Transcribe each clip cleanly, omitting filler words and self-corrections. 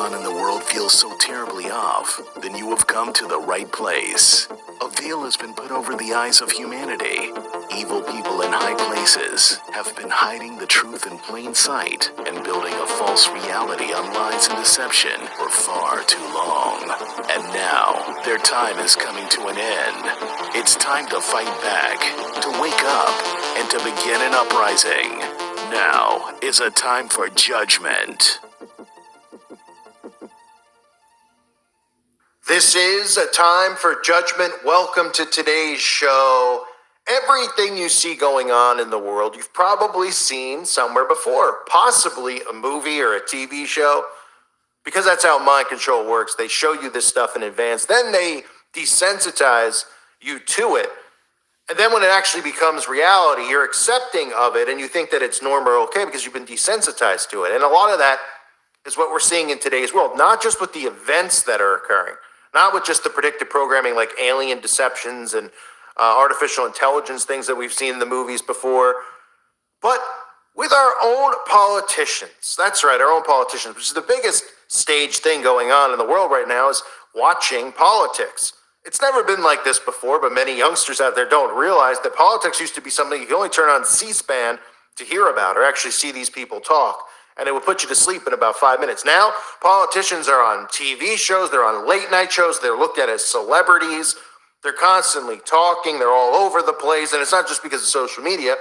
on in the world feels so terribly off, then you have come to the right place. A veil has been put over the eyes of humanity. Evil people in high places have been hiding the truth in plain sight and building a false reality on lies and deception for far too long. And now, their time is coming to an end. It's time to fight back, to wake up, and to begin an uprising. Now is a time for judgment. This is a time for judgment. Welcome to today's show. Everything you see going on in the world, you've probably seen somewhere before, possibly a movie or a TV show, because that's how mind control works. They show you this stuff in advance, then they desensitize you to it. And then when it actually becomes reality, you're accepting of it and you think that it's normal or okay because you've been desensitized to it. And a lot of that is what we're seeing in today's world, not just with the events that are occurring, not with just the predictive programming like alien deceptions and artificial intelligence things that we've seen in the movies before, but with our own politicians. That's right, our own politicians, which is the biggest stage thing going on in the world right now, is watching politics. It's never been like this before, but many youngsters out there don't realize that politics used to be something you could only turn on C-SPAN to hear about or actually see these people talk. And it would put you to sleep in about 5 minutes. Now, politicians are on TV shows, they're on late night shows, they're looked at as celebrities, they're constantly talking, they're all over the place, and it's not just because of social media,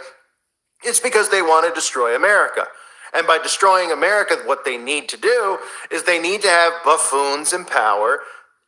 it's because they want to destroy America. And by destroying America, what they need to do is they need to have buffoons in power,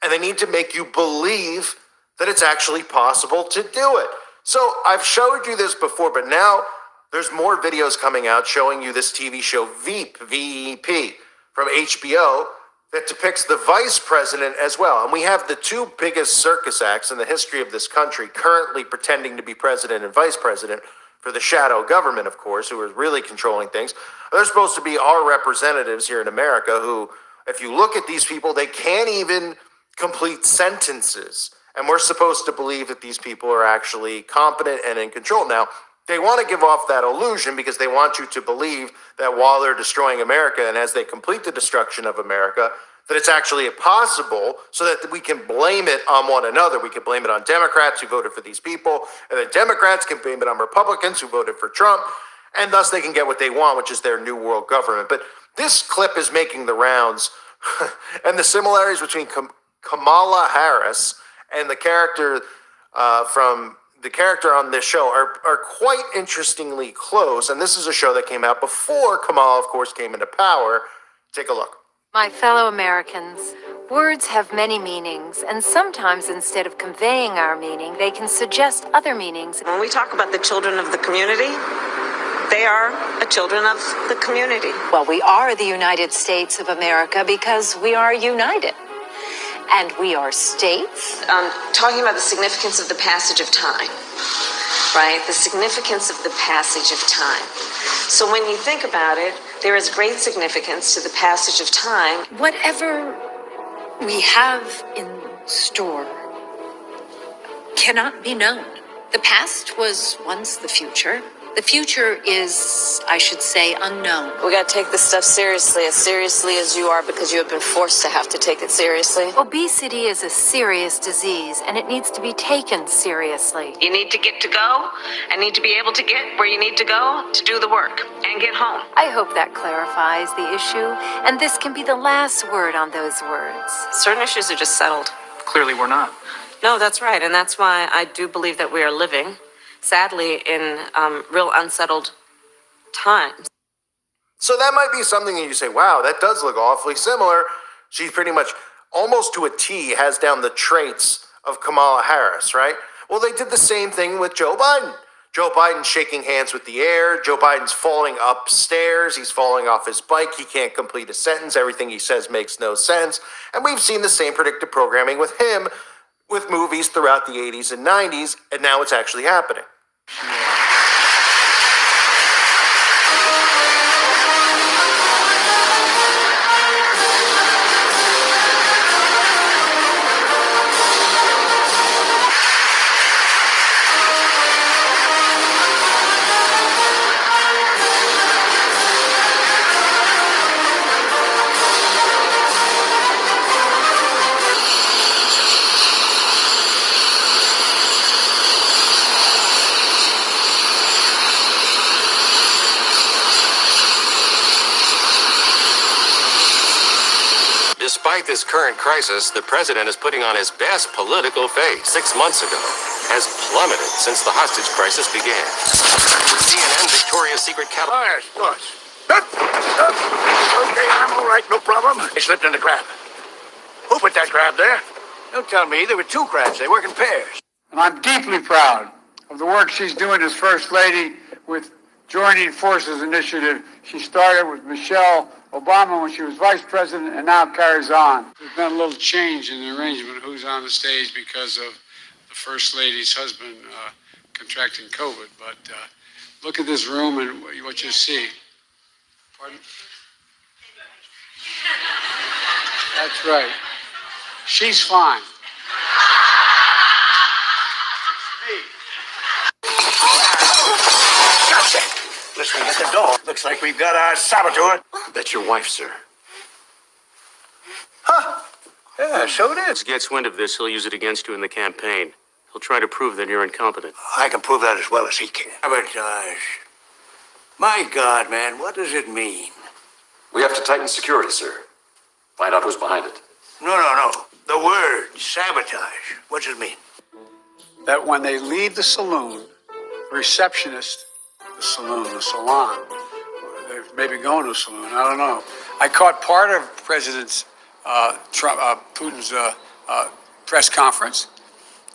and they need to make you believe that it's actually possible to do it. So I've showed you this before, but now there's more videos coming out showing you this TV show Veep, V-E-P, from HBO that depicts the vice president as well. And we have the two biggest circus acts in the history of this country currently pretending to be president and vice president for the shadow government, of course, who are really controlling things. They're supposed to be our representatives here in America who, if you look at these people, they can't even complete sentences. And we're supposed to believe that these people are actually competent and in control. Now, they want to give off that illusion because they want you to believe that while they're destroying America and as they complete the destruction of America, that it's actually possible so that we can blame it on one another. We can blame it on Democrats who voted for these people, and then Democrats can blame it on Republicans who voted for Trump, and thus they can get what they want, which is their new world government. But this clip is making the rounds, and the similarities between Kamala Harris and the character on this show are quite interestingly close. And this is a show that came out before Kamala, of course, came into power. Take a look. My fellow Americans, words have many meanings, and sometimes instead of conveying our meaning, they can suggest other meanings. When we talk about the children of the community, they are children of the community. Well, we are the United States of America because we are united. And we are states. Talking about the significance of the passage of time, right? The significance of the passage of time. So when you think about it, there is great significance to the passage of time. Whatever we have in store cannot be known. The past was once the future. The future is, I should say, unknown. We got to take this stuff seriously as you are, because you have been forced to have to take it seriously. Obesity is a serious disease, and it needs to be taken seriously. You need to get to go and need to be able to get where you need to go to do the work and get home. I hope that clarifies the issue, and this can be the last word on those words. Certain issues are just settled. Clearly we're not. No, that's right, and that's why I do believe that we are living, sadly, in real unsettled times. So that might be something that you say, wow, that does look awfully similar. She pretty much, almost to a T, has down the traits of Kamala Harris, right? Well, they did the same thing with Joe Biden. Joe Biden's shaking hands with the air. Joe Biden's falling upstairs. He's falling off his bike. He can't complete a sentence. Everything he says makes no sense. And we've seen the same predictive programming with him with movies throughout the 80s and 90s, and now it's actually happening. Despite this current crisis, the president is putting on his best political face. 6 months ago, has plummeted since the hostage crisis began. The CNN Victoria's Secret catalog. Oh, yes, of course. Okay, I'm all right, no problem. I slipped in the crab. Who put that crab there? Don't tell me. There were two crabs. They work in pairs. And I'm deeply proud of the work she's doing as First Lady with Joining Forces Initiative. She started with Michelle Obama when she was Vice President and now carries on. There's been a little change in the arrangement of who's on the stage because of the First Lady's husband contracting COVID. But look at this room and what you see. Pardon? That's right. She's fine. Listening at the door. Looks like we've got our saboteur. That's your wife, sir. Huh? Yeah, so it is. If he gets wind of this, he'll use it against you in the campaign. He'll try to prove that you're incompetent. I can prove that as well as he can. Sabotage. My God, man, what does it mean? We have to tighten security, sir. Find out who's behind it. No. The word sabotage. What does it mean? That when they leave the saloon, the receptionist, the salon, they're maybe going to a saloon, I don't know. I caught part of President Putin's press conference,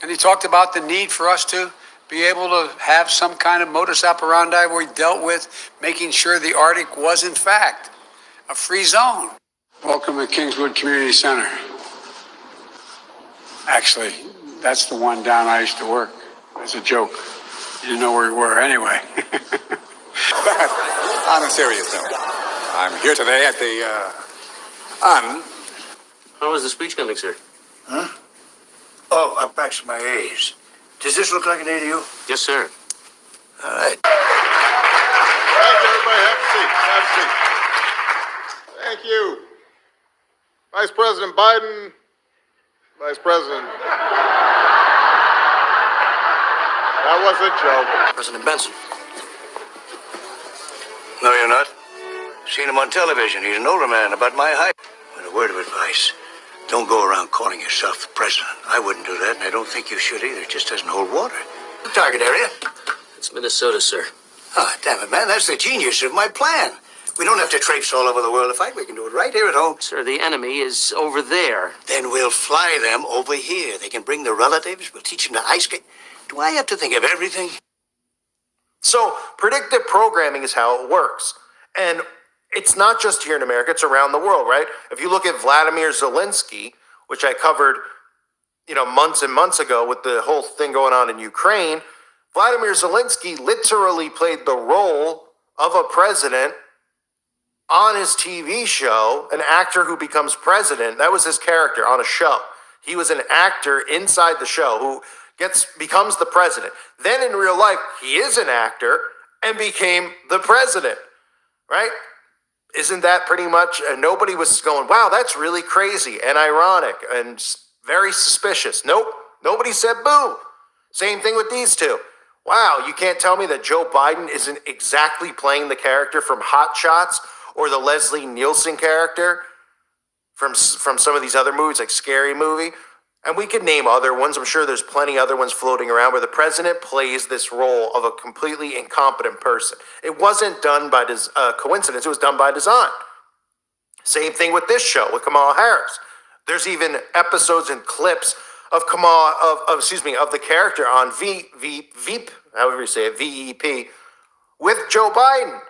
and he talked about the need for us to be able to have some kind of modus operandi where we dealt with making sure the Arctic was, in fact, a free zone. Welcome to Kingswood Community Center. Actually, that's the one down I used to work. It's a joke. You didn't know where we were anyway. But on a serious note, I'm here today at the, How was the speech coming, sir? Huh? Oh, I'm back to my A's. Does this look like an A to you? Yes, sir. All right. Thank you, everybody. Have a seat. Have a seat. Thank you. Vice President Biden, Vice President. That was a joke. President Benson. No, you're not. Seen him on television. He's an older man, about my height. But a word of advice. Don't go around calling yourself the president. I wouldn't do that, and I don't think you should either. It just doesn't hold water. Target area? It's Minnesota, sir. Oh, damn it, man. That's the genius of my plan. We don't have to traipse all over the world to fight. We can do it right here at home. Sir, the enemy is over there. Then we'll fly them over here. They can bring their relatives. We'll teach them to ice skate. Do I have to think of everything? So, predictive programming is how it works. And it's not just here in America, it's around the world, right? If you look at Vladimir Zelensky, which I covered, months and months ago with the whole thing going on in Ukraine, Vladimir Zelensky literally played the role of a president on his TV show, an actor who becomes president. That was his character on a show. He was an actor inside the show who becomes the president. Then in real life, he is an actor and became the president, right? Isn't that pretty much, nobody was going, wow, that's really crazy and ironic and very suspicious. Nope, nobody said boo. Same thing with these two. Wow, you can't tell me that Joe Biden isn't exactly playing the character from Hot Shots or the Leslie Nielsen character from some of these other movies, like Scary Movie. And we could name other ones. I'm sure there's plenty other ones floating around where the president plays this role of a completely incompetent person. It wasn't done by coincidence. It was done by design. Same thing with this show with Kamala Harris. There's even episodes and clips of of the character on Veep, however you say it, VEP, with Joe Biden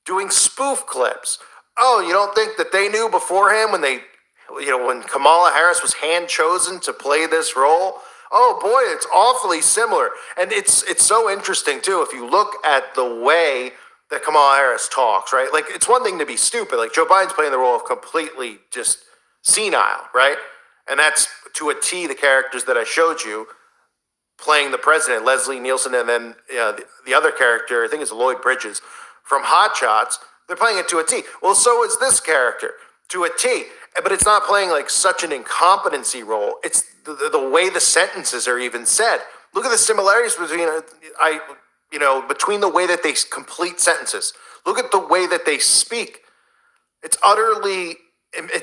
doing spoof clips. Oh, you don't think that they knew beforehand when Kamala Harris was hand chosen to play this role? Oh boy, it's awfully similar. And it's so interesting too, if you look at the way that Kamala Harris talks, right? Like, it's one thing to be stupid. Like, Joe Biden's playing the role of completely just senile, right? And that's to a T the characters that I showed you playing the president, Leslie Nielsen, and then the other character, I think it's Lloyd Bridges from Hot Shots. They're playing it to a T. Well, so is this character to a T. But it's not playing like such an incompetency role. It's the way the sentences are even said. Look at the similarities between between the way that they complete sentences. Look at the way that they speak. It's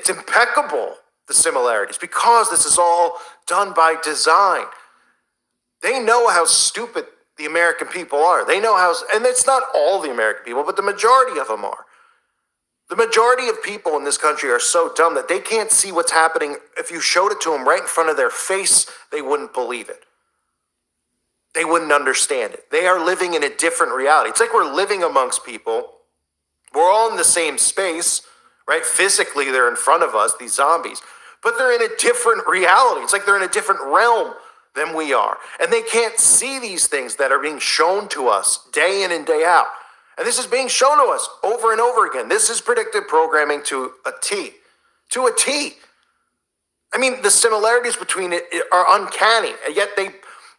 impeccable. the similarities, because this is all done by design. They know how stupid the American people are. They know how, and it's not all the American people, but the majority of them are. The majority of people in this country are so dumb that they can't see what's happening. If you showed it to them right in front of their face, they wouldn't believe it. They wouldn't understand it. They are living in a different reality. It's like we're living amongst people. We're all in the same space, right? Physically, they're in front of us, these zombies, but they're in a different reality. It's like they're in a different realm than we are. And they can't see these things that are being shown to us day in and day out. And this is being shown to us over and over again. This is predictive programming to a T. To a T. I mean, the similarities between it are uncanny. And yet they,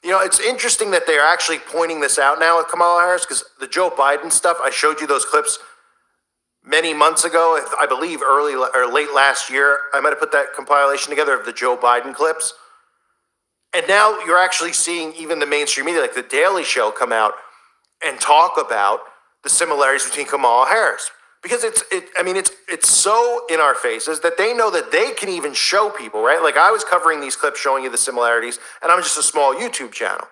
it's interesting that they're actually pointing this out now with Kamala Harris, because the Joe Biden stuff, I showed you those clips many months ago, I believe early or late last year. I might have put that compilation together of the Joe Biden clips. And now you're actually seeing even the mainstream media, like the Daily Show, come out and talk about the similarities between Kamala Harris, because it's so in our faces that they know that they can even show people, right? Like I was covering these clips showing you the similarities, and I'm just a small YouTube channel.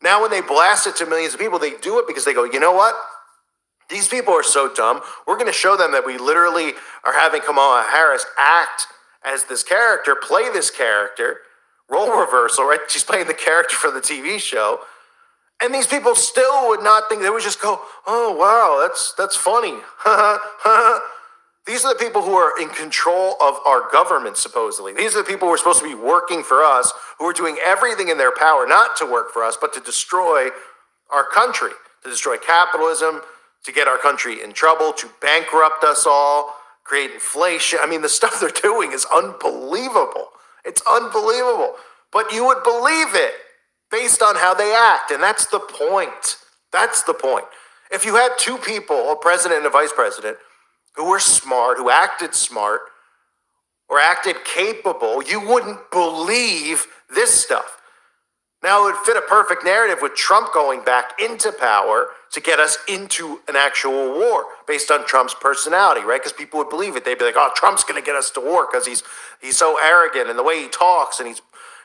Now when they blast it to millions of people, they do it because they go, you know what? These people are so dumb. We're going to show them that we literally are having Kamala Harris act as this character, play this character, role reversal, right? She's playing the character for the TV show. And these people still would not think, they would just go, oh, wow, that's funny. These are the people who are in control of our government, supposedly. These are the people who are supposed to be working for us, who are doing everything in their power not to work for us, but to destroy our country, to destroy capitalism, to get our country in trouble, to bankrupt us all, create inflation. I mean, the stuff they're doing is unbelievable. It's unbelievable. But you would believe it based on how they act. And that's the point. That's the point. If you had two people, a president and a vice president, who were smart, who acted smart, or acted capable, you wouldn't believe this stuff. Now, it would fit a perfect narrative with Trump going back into power to get us into an actual war based on Trump's personality, right? Because people would believe it. They'd be like, oh, Trump's going to get us to war because he's so arrogant, and the way he talks, and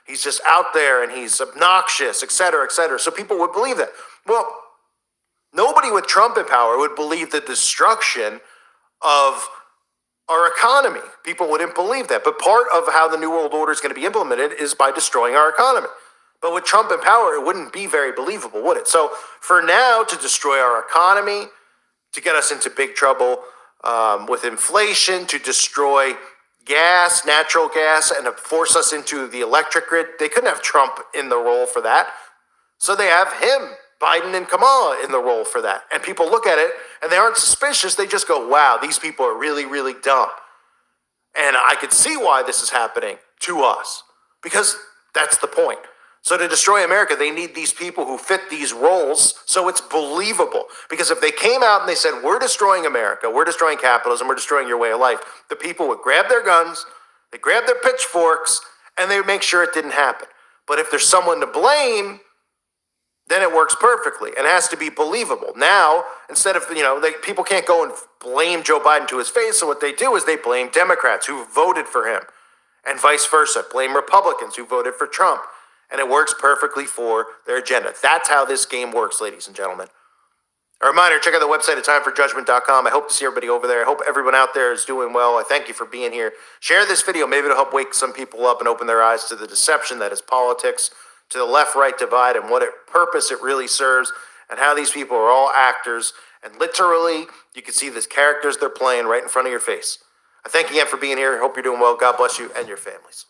he's just out there, and he's obnoxious, et cetera, et cetera. So people would believe that. Well, nobody with Trump in power would believe the destruction of our economy. People wouldn't believe that. But part of how the New World Order is going to be implemented is by destroying our economy. But with Trump in power, it wouldn't be very believable, would it? So for now, to destroy our economy, to get us into big trouble with inflation, to destroy gas, natural gas, and to force us into the electric grid, they couldn't have Trump in the role for that. So they have him, Biden and Kamala, in the role for that. And people look at it, and they aren't suspicious. They just go, wow, these people are really, really dumb. And I could see why this is happening to us, because that's the point. So to destroy America, they need these people who fit these roles so it's believable. Because if they came out and they said, we're destroying America, we're destroying capitalism, we're destroying your way of life, the people would grab their guns, they grab their pitchforks, and they would make sure it didn't happen. But if there's someone to blame, then it works perfectly and has to be believable. Now, instead of, people can't go and blame Joe Biden to his face. So what they do is they blame Democrats who voted for him, and vice versa. Blame Republicans who voted for Trump. And it works perfectly for their agenda. That's how this game works, ladies and gentlemen. A reminder, check out the website at timeforjudgment.com. I hope to see everybody over there. I hope everyone out there is doing well. I thank you for being here. Share this video. Maybe it'll help wake some people up and open their eyes to the deception that is politics, to the left-right divide, and what purpose it really serves, and how these people are all actors. And literally, you can see the characters they're playing right in front of your face. I thank you again for being here. I hope you're doing well. God bless you and your families.